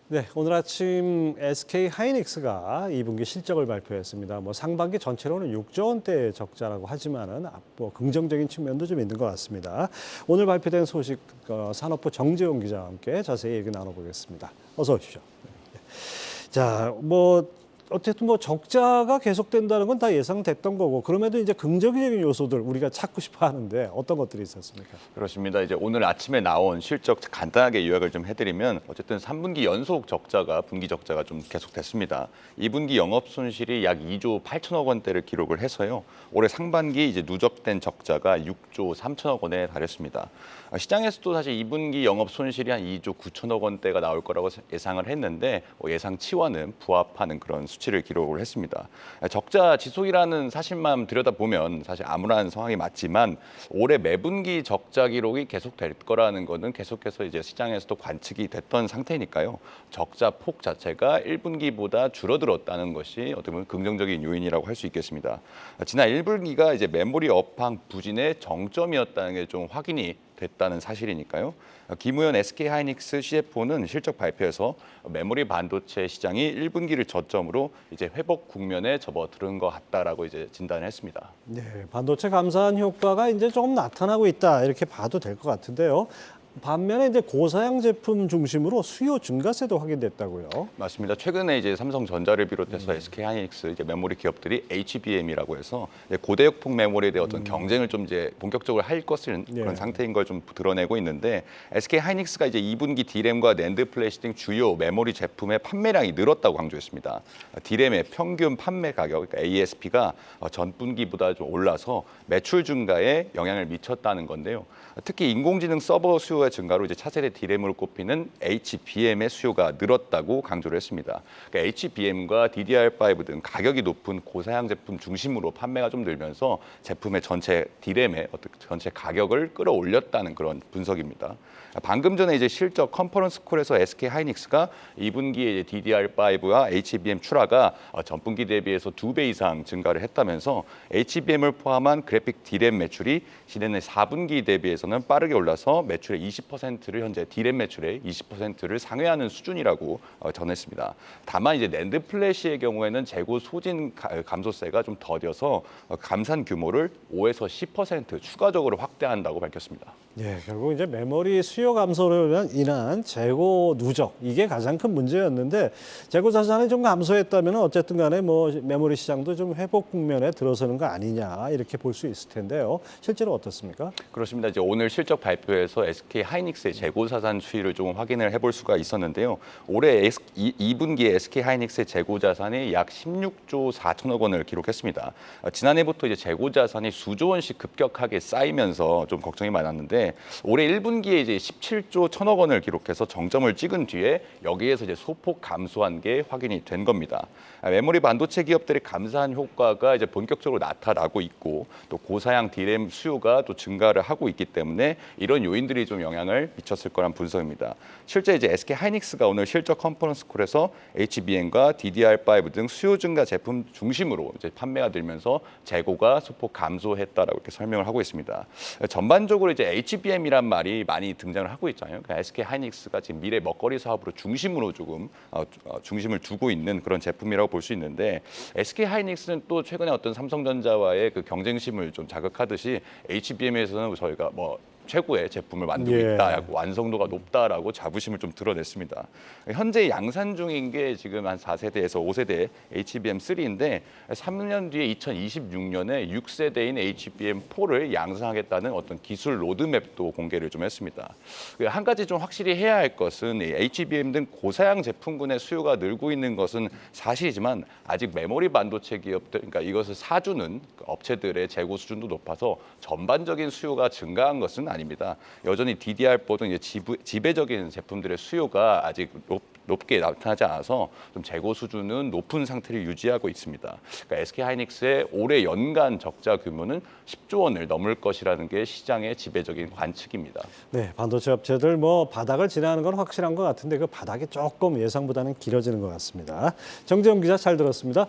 네, 오늘 아침 SK 하이닉스가 2분기 실적을 발표했습니다. 상반기 전체로는 6조 원대 적자라고 하지만은 긍정적인 측면도 좀 있는 것 같습니다. 오늘 발표된 소식 산업부 정재용 기자와 함께 자세히 얘기 나눠보겠습니다. 어서 오십시오. 자, 어쨌든 적자가 계속된다는 건 다 예상됐던 거고, 그럼에도 이제 긍정적인 요소들 우리가 찾고 싶어 하는데 어떤 것들이 있었습니까? 그렇습니다. 이제 오늘 아침에 나온 실적 간단하게 요약을 좀 해드리면 어쨌든 3분기 연속 적자가 분기 적자가 좀 계속됐습니다. 2분기 영업 손실이 약 2조 8천억 원대를 기록을 해서요. 올해 상반기 이제 누적된 적자가 6조 3천억 원에 달했습니다. 시장에서도 사실 2분기 영업 손실이 한 2조 9천억 원대가 나올 거라고 예상을 했는데 예상치와는 부합하는 그런 수치를 기록을 했습니다. 적자 지속이라는 사실만 들여다보면 사실 암울한 상황이 맞지만 올해 매분기 적자 기록이 계속될 거라는 거는 계속해서 이제 시장에서도 관측이 됐던 상태니까요. 적자 폭 자체가 1분기보다 줄어들었다는 것이 어떻게 보면 긍정적인 요인이라고 할 수 있겠습니다. 지난 1분기가 이제 메모리 업황 부진의 정점이었다는 게 좀 확인이 됐다는 사실이니까요. 김우현 SK하이닉스 CFO는 실적 발표에서 메모리 반도체 시장이 1분기를 저점으로 이제 회복 국면에 접어드는 것 같다라고 이제 진단을 했습니다. 네, 반도체 감산 효과가 이제 조금 나타나고 있다 이렇게 봐도 될 것 같은데요. 반면에 이제 고사양 제품 중심으로 수요 증가세도 확인됐다고요. 맞습니다. 최근에 이제 삼성전자를 비롯해서 SK하이닉스 이제 메모리 기업들이 HBM이라고 해서 이제 고대역폭 메모리에 대한 어떤 경쟁을 좀 이제 본격적으로 할 것을 그런 상태인 걸 좀 드러내고 있는데 SK하이닉스가 이제 2분기 D램과 낸드 플래시 등 주요 메모리 제품의 판매량이 늘었다고 강조했습니다. D램의 평균 판매 가격 그러니까 ASP가 전분기보다 좀 올라서 매출 증가에 영향을 미쳤다는 건데요. 특히 인공지능 서버 수요가 증가로 이제 차세대 D램으로 꼽히는 HBM의 수요가 늘었다고 강조를 했습니다. 그러니까 HBM과 DDR5 등 가격이 높은 고사양 제품 중심으로 판매가 좀 늘면서 제품의 전체 D램의 전체 가격을 끌어올렸다는 그런 분석입니다. 방금 전에 이제 실적 컨퍼런스 콜에서 SK하이닉스가 2분기에 DDR5와 HBM 출하가 전분기 대비해서 2배 이상 증가를 했다면서 HBM을 포함한 그래픽 D램 매출이 지난해 4분기 대비해서는 빠르게 올라서 매출의 20%를 현재 D램 매출의 20%를 상회하는 수준이라고 전했습니다. 다만 이제 낸드 플래시의 경우에는 재고 소진 감소세가 좀 더뎌서 감산 규모를 5에서 10% 추가적으로 확대한다고 밝혔습니다. 네, 결국 이제 메모리 수요 감소로 인한 재고 누적 이게 가장 큰 문제였는데 재고 자산이 좀 감소했다면 어쨌든 간에 메모리 시장도 좀 회복 국면에 들어서는 거 아니냐 이렇게 볼 수 있을 텐데요. 실제로 어떻습니까? 그렇습니다. 이제 오늘 실적 발표에서 SK 하이닉스의 재고 자산 추이를 좀 확인을 해볼 수가 있었는데요. 올해 2분기에 SK 하이닉스의 재고 자산이 약 16조 4천억 원을 기록했습니다. 지난해부터 이제 재고 자산이 수조 원씩 급격하게 쌓이면서 좀 걱정이 많았는데 올해 1분기에 이제 17조 1천억 원을 기록해서 정점을 찍은 뒤에 여기에서 이제 소폭 감소한 게 확인이 된 겁니다. 메모리 반도체 기업들의 감산 효과가 이제 본격적으로 나타나고 있고 또 고사양 D램 수요가 또 증가를 하고 있기 때문에 이런 요인들이 좀 영향을 미쳤을 거란 분석입니다. 실제 이제 SK 하이닉스가 오늘 실적 컨퍼런스 콜에서 HBM과 DDR5 등 수요 증가 제품 중심으로 이제 판매가 늘면서 재고가 소폭 감소했다라고 이렇게 설명을 하고 있습니다. 전반적으로 이제 HBM이란 말이 많이 등장을 하고 있잖아요. 그러니까 SK 하이닉스가 지금 미래 먹거리 사업으로 중심으로 조금 중심을 두고 있는 그런 제품이라고 볼 수 있는데 SK 하이닉스는 또 최근에 어떤 삼성전자와의 그 경쟁심을 좀 자극하듯이 HBM에서는 저희가 최고의 제품을 만들고 있다, 완성도가 높다라고 자부심을 좀 드러냈습니다. 현재 양산 중인 게 지금 한 4세대에서 5세대 HBM3인데 3년 뒤에 2026년에 6세대인 HBM4를 양산하겠다는 어떤 기술 로드맵도 공개를 좀 했습니다. 한 가지 좀 확실히 해야 할 것은 HBM 등 고사양 제품군의 수요가 늘고 있는 것은 사실이지만 아직 메모리 반도체 기업들, 그러니까 이것을 사주는 업체들의 재고 수준도 높아서 전반적인 수요가 증가한 것은 아닙니다. 여전히 DDR4 등 이제 지배적인 제품들의 수요가 아직 높게 나타나지 않아서 좀 재고 수준은 높은 상태를 유지하고 있습니다. 그러니까 SK하이닉스의 올해 연간 적자 규모는 10조 원을 넘을 것이라는 게 시장의 지배적인 관측입니다. 네, 반도체 업체들 바닥을 지나는 건 확실한 것 같은데 그 바닥이 조금 예상보다는 길어지는 것 같습니다. 정재영 기자 잘 들었습니다.